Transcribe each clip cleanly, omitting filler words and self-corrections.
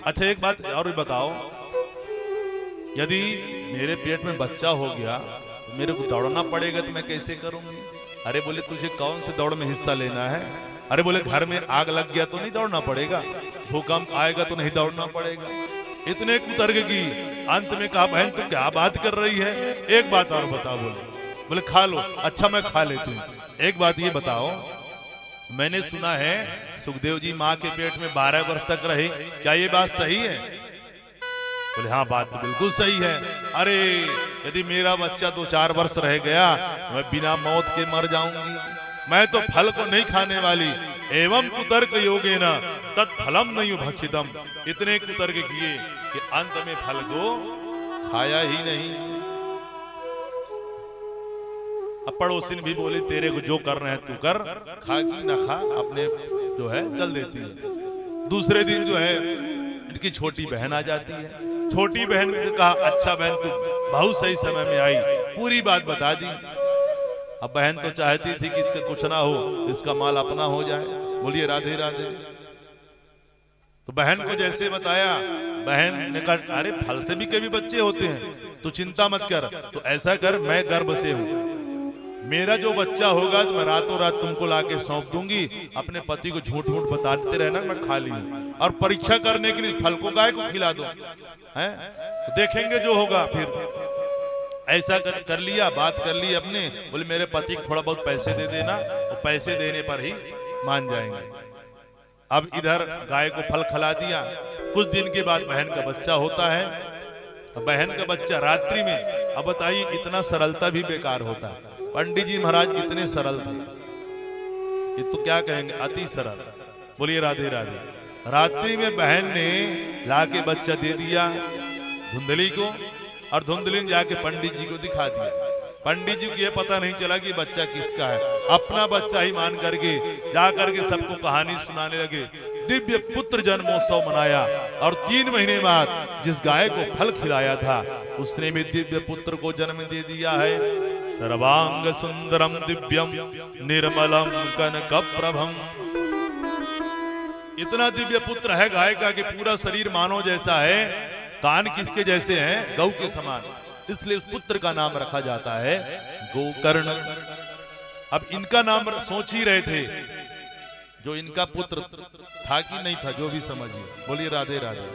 अच्छा एक बात और भी बताओ, यदि मेरे पेट में बच्चा हो गया तो मेरे को दौड़ना पड़ेगा, तो मैं कैसे करूंगी? अरे बोले तुझे कौन से दौड़ में हिस्सा लेना है? अरे बोले घर में आग लग गया तो नहीं दौड़ना पड़ेगा, भूकंप आएगा तो नहीं दौड़ना पड़ेगा। इतने कुतर्क की अंत में कहा बहन तू क्या बात कर रही है, एक बात और बता। बोले खा लो। अच्छा मैं खा लेती हूँ। एक बात ये बताओ, मैंने सुना है सुखदेव जी माँ के पेट में 12 वर्ष तक रहे, क्या ये बात सही है? बोले हाँ बात तो बिल्कुल सही है। अरे यदि मेरा बच्चा 2-4 वर्ष रह गया मैं बिना मौत के मर जाऊंगी, मैं तो फल को नहीं खाने वाली। एवं कुतर्क योगेन तत्फलम नहीं भक्षितम। इतने कुतर्क किए कि अंत में फल को खाया ही नहीं। अब पड़ोसिन भी बोले तेरे को जो कर रहे हैं तू कर, खा की ना खा, अपने जो है चल देती है। दूसरे दिन जो है इनकी छोटी बहन आ जाती है। छोटी बहन ने कहा अच्छा बहन तू बहुत सही समय में आई, पूरी बात बता दी। अब बहन तो चाहती थी कि इसका कुछ ना हो, इसका माल अपना हो जाए। बोलिए राधे राधे। तो बहन को जैसे बताया, बहन ने कहा अरे फल से भी कभी बच्चे होते हैं, तू चिंता मत कर। तो ऐसा कर, मैं गर्भ से हूं, मेरा जो बच्चा होगा तो मैं रातों रात तुमको लाके सौंप दूंगी। अपने पति को झूठ मूठ बताते रहना मैं खा ली हूं, और परीक्षा करने के लिए इस फल को गाय को खिला दो, हैं तो देखेंगे जो होगा। फिर ऐसा कर लिया, बात कर ली अपने। बोले मेरे पति को थोड़ा बहुत पैसे दे देना, और पैसे देने पर ही मान जाएंगे। अब इधर गाय को फल खिला दिया। कुछ दिन के बाद बहन का बच्चा होता है। बहन का बच्चा रात्रि में, अब बताइए इतना सरलता भी बेकार होता है। पंडित जी महाराज इतने सरल थे, ये तो क्या कहेंगे, अति सरल। बोलिए राधे राधे। रात्रि में बहन ने लाके बच्चा दे दिया धुंधली को, और धुंधली ने जाके पंडित जी को दिखा दिया। पंडित जी को ये पता नहीं चला कि बच्चा किसका है, अपना बच्चा ही मान करके जा करके सबको कहानी सुनाने लगे। दिव्य पुत्र जन्मोत्सव मनाया, और 3 महीने बाद जिस गाय को फल खिलाया था उसने भी दिव्य पुत्र को जन्म दे दिया है। सर्वांग सुंदरम दिव्यम निर्मलम कनकप्रभम। इतना दिव्य पुत्र है गाय का कि पूरा शरीर मानव जैसा है, कान किसके जैसे हैं, गौ के समान। इसलिए उस पुत्र का नाम रखा जाता है गोकर्ण। अब इनका नाम सोच ही रहे थे, जो इनका पुत्र था कि नहीं था, जो भी समझिए। बोलिए राधे राधे।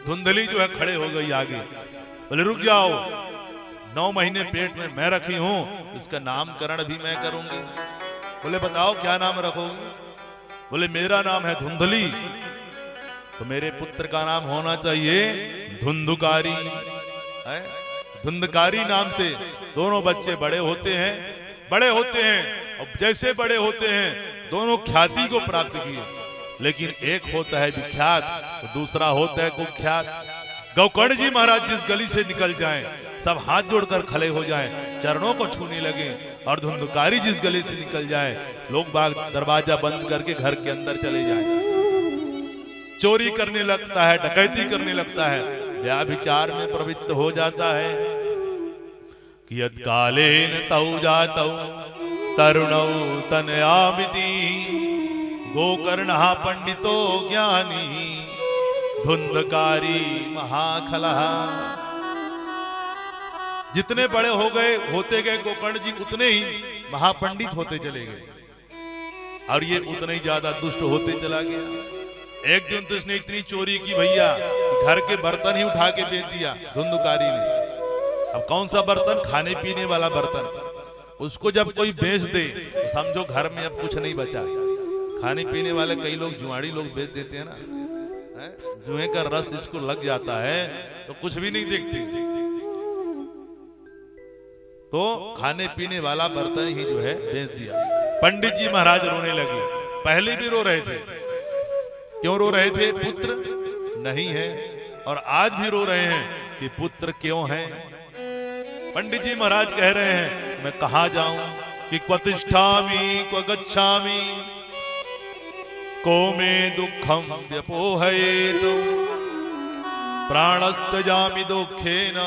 धुंधली जो है खड़े हो गई आगे, बोले रुक जाओ, 9 महीने पेट में मैं रखी हूं, इसका नामकरण भी मैं करूंगी। बोले बताओ क्या नाम रखोगे? बोले मेरा नाम है धुंधली, तो मेरे पुत्र का नाम होना चाहिए धुंधकारी। धुंधकारी नाम से दोनों बच्चे बड़े होते हैं, और जैसे बड़े होते हैं दोनों ख्याति को प्राप्त किए। लेकिन एक होता है विख्यात, तो दूसरा होता है कुख्यात। गोकर्ण जी महाराज जिस गली से निकल जाएं, सब हाथ जोड़कर खड़े हो जाएं, चरणों को छूने लगे। और धुंधकारी जिस गली से निकल जाए, लोग बाग दरवाजा बंद करके घर के अंदर चले जाएं। चोरी करने लगता है, डकैती करने लगता है, व्याभिचार में प्रवृत्त हो जाता है। कियत् कालेन तौ जातौ तरुणौ तनयामिति गोकर्णः पंडितो ज्ञानी धुंधकारी महाखलः। जितने बड़े हो गए होते गए गोकर्ण जी, उतने ही महापंडित होते चले गए, और ये उतने ही ज्यादा दुष्ट होते चला गया। एक दिन तो इसने इतनी चोरी की भैया, घर के बर्तन ही उठा के बेच दिया धुंधकारी ने। अब कौन सा बर्तन? खाने पीने वाला बर्तन। उसको जब कोई बेच दे तो समझो घर में अब कुछ नहीं बचा। खाने पीने वाले कई लोग जुआड़ी लोग बेच देते हैं ना, जुए का रस इसको लग जाता है तो कुछ भी नहीं देखते। तो खाने पीने वाला बर्तन ही जो है बेच दिया। पंडित जी महाराज रोने लगे। पहले भी रो रहे थे। क्यों रो रहे थे? पुत्र नहीं है। और आज भी रो रहे हैं कि पुत्र क्यों है। पंडित जी महाराज कह रहे हैं मैं कहां जाऊं, कि क्व तिष्ठामि क्व गच्छामि को मे दुखम व्यपोहयेत प्राणस्तजामि दुखेन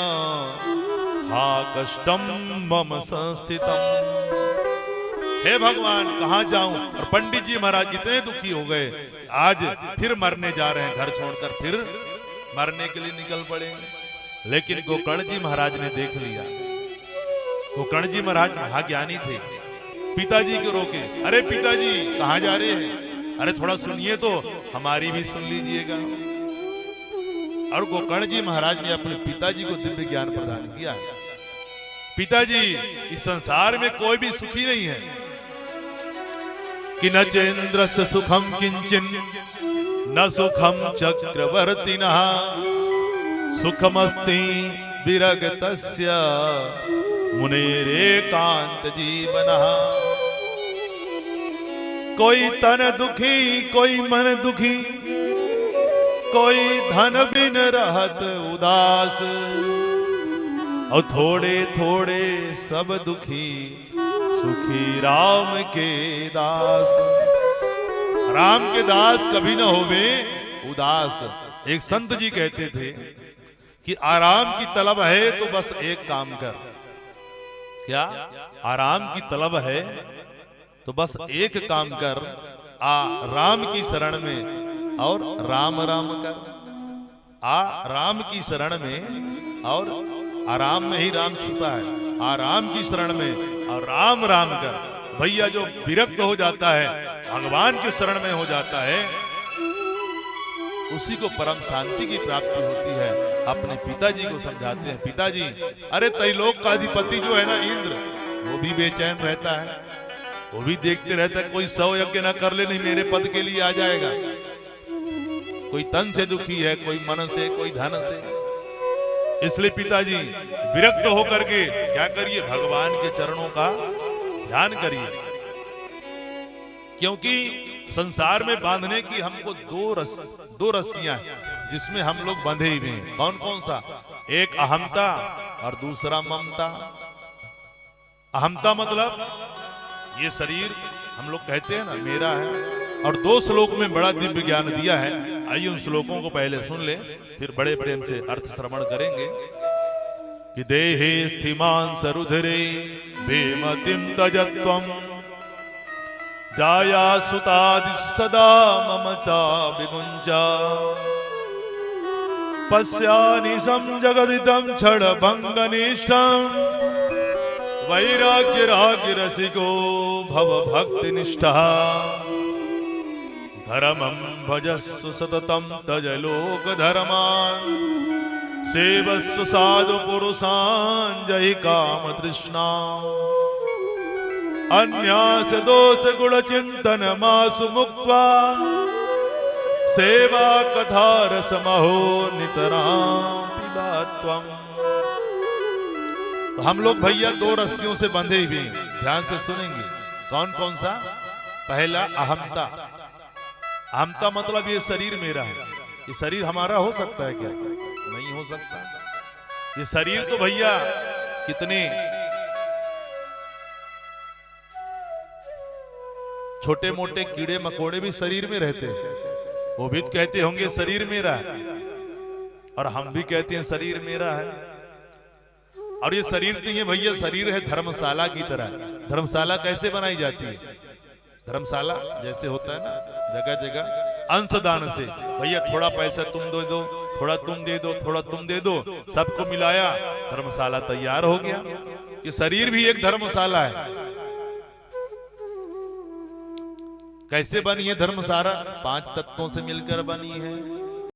हा कष्टम मम संस्थितम। हे भगवान कहाँ जाऊं। और पंडित जी महाराज इतने दुखी हो गए, आज फिर मरने जा रहे हैं, घर छोड़कर फिर मरने के लिए निकल पड़े। लेकिन गोकर्ण जी महाराज ने देख लिया। गोकर्ण जी महाराज महाज्ञानी थे, पिताजी को रोके, अरे पिताजी कहाँ जा रहे हैं, अरे थोड़ा सुनिए तो, हमारी भी सुन लीजिएगा। और गोकर्ण जी महाराज ने अपने पिताजी को दिव्य ज्ञान प्रदान किया। पिताजी इस संसार में कोई भी सुखी नहीं है कि न चेन्द्र से सुखम किंचिन न सुखम चक्रवर्तिना सुखमस्ति विरगतस्य मुनेरेकांत जीवनः। कोई तन दुखी कोई मन दुखी, कोई धन बिन रहत उदास, और थोड़े थोड़े सब दुखी सुखी राम के दास। राम के दास कभी न होवे उदास। एक संत जी कहते थे कि आराम की तलब है तो बस एक काम कर। क्या आराम की तलब है तो बस एक काम कर, आ राम की शरण में और राम राम कर। आ राम की शरण में और आराम में ही राम छिपा है, आराम की शरण में और राम राम कर। भैया जो विरक्त हो जाता है, भगवान की शरण में हो जाता है, उसी को परम शांति की प्राप्ति होती है। अपने पिताजी को समझाते हैं, पिताजी अरे त्रैलोक का अधिपति जो है ना इंद्र, वो भी बेचैन रहता है, वो भी देखते रहता है कोई 100 यज्ञ ना कर ले, नहीं मेरे पद के लिए आ जाएगा। कोई तन से दुखी है, कोई मन से, कोई धन से। इसलिए पिताजी विरक्त होकर के क्या करिए, भगवान के चरणों का ध्यान करिए। क्योंकि संसार में बांधने की हमको दो रस्सियां हैं जिसमें हम लोग बंधे हुए हैं। कौन कौन सा? एक अहमता और दूसरा ममता। अहमता मतलब ये शरीर हम लोग कहते हैं ना मेरा है, और 2 श्लोक में बड़ा दिव्य ज्ञान दिया है। आइए उन श्लोकों को पहले सुन ले, फिर बड़े प्रेम से अर्थ श्रवण करेंगे। कि देहे स्थिमान सरुधरे बेमतिम तजत्वम जाया सुतादि सदा ममता विमुंजा पश्यानि सम जगदिदं क्षण भंगनिष्ठं वैराग्य राग्य रसिको भव भक्ति निष्ठा धर्मं भजस्व सततं तज लोक धर्मान् सेवस्व साधु पुरुषान् जहि काम तृष्णा अन्यास दोष गुण चिंतन मासु मुक्त्वा सेवा कथा रसमहो नितरां पिबा त्वम्। तो हम लोग भैया 2 रस्सियों से बंधे हुए हैं, ध्यान से सुनेंगे। कौन कौन सा? पहला अहमता। अहमता मतलब ये शरीर मेरा है। ये शरीर हमारा हो सकता है क्या? नहीं हो सकता। ये शरीर तो भैया कितने छोटे मोटे कीड़े मकोड़े भी शरीर में रहते हैं, वो भी कहते होंगे शरीर मेरा है, और हम भी कहते हैं शरीर मेरा है। और ये शरीर नहीं है भैया, शरीर है धर्मशाला की तरह। धर्मशाला कैसे बनाई जाती है? धर्मशाला जैसे होता है ना जगह जगह अंशदान से, भैया थोड़ा पैसा तुम दे दो, थोड़ा तुम दे दो, थोड़ा तुम दे दो, सबको मिलाया धर्मशाला तैयार हो गया। कि शरीर भी एक धर्मशाला है। कैसे बनी है धर्मशाला? 5 तत्वों से मिलकर बनी है।